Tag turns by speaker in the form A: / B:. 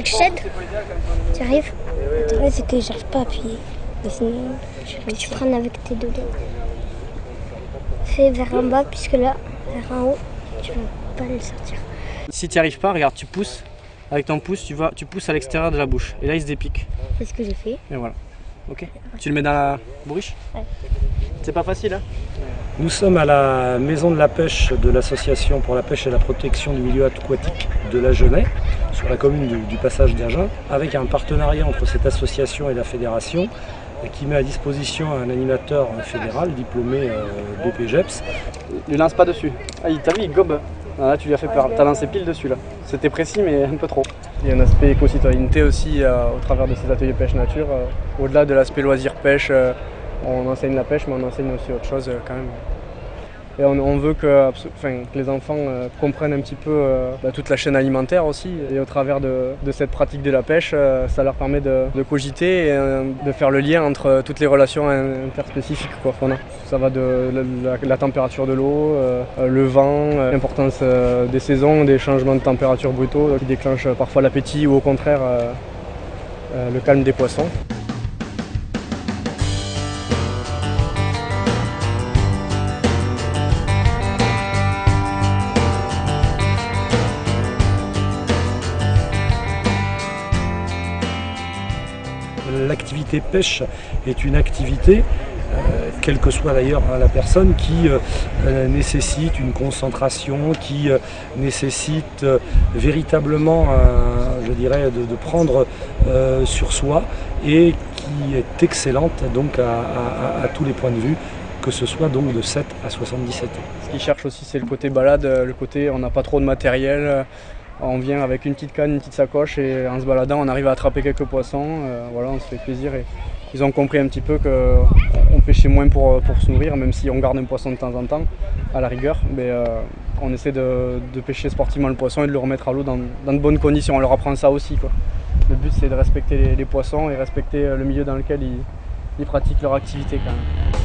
A: que je t'aide? Tu arrives? Attends, c'est que j'arrive pas à appuyer. Mais sinon, tu prennes avec tes deux doigts. Fais vers en bas, puisque là, vers en haut, tu vas pas le sortir.
B: Si tu n'y arrives pas, regarde, tu pousses. Avec ton pouce, tu pousses à l'extérieur de la bouche. Et là, il se dépique.
A: C'est ce que j'ai fait.
B: Et voilà. Ok. Tu le mets dans la bourriche?
A: Ouais.
B: C'est pas facile, hein?
C: Nous sommes à la maison de la pêche de l'association pour la pêche et la protection du milieu aquatique de la Genêt, sur la commune du Passage d'Agen, avec un partenariat entre cette association et la fédération, qui met à disposition un animateur fédéral diplômé BPGEPS.
B: Ne lance pas dessus. Ah, t'as vu, il gobe. Ah, là, tu lui as fait peur. T'as lancé pile dessus, là. C'était précis, mais un peu trop. Il y a un aspect éco-citoyenneté aussi au travers de ces ateliers pêche nature. Au-delà de l'aspect loisir-pêche, on enseigne la pêche, mais on enseigne aussi autre chose quand même. Et on veut que les enfants comprennent un petit peu toute la chaîne alimentaire aussi. Et au travers de cette pratique de la pêche, ça leur permet de cogiter et de faire le lien entre toutes les relations interspécifiques qu'on a. Ça va de la température de l'eau, le vent, l'importance des saisons, des changements de température brutaux qui déclenchent parfois l'appétit ou au contraire le calme des poissons.
C: L'activité pêche est une activité, quelle que soit d'ailleurs la personne, qui nécessite une concentration, qui nécessite véritablement, je dirais, de prendre sur soi et qui est excellente donc à tous les points de vue, que ce soit donc de 7 à 77 ans.
B: Ce qu'ils cherchent aussi, c'est le côté balade, le côté on n'a pas trop de matériel. On vient avec une petite canne, une petite sacoche et en se baladant on arrive à attraper quelques poissons, voilà, on se fait plaisir et ils ont compris un petit peu qu'on pêchait moins pour se nourrir, même si on garde un poisson de temps en temps à la rigueur, mais on essaie de pêcher sportivement le poisson et de le remettre à l'eau dans de bonnes conditions, on leur apprend ça aussi, quoi. Le but c'est de respecter les poissons et respecter le milieu dans lequel ils pratiquent leur activité quand même.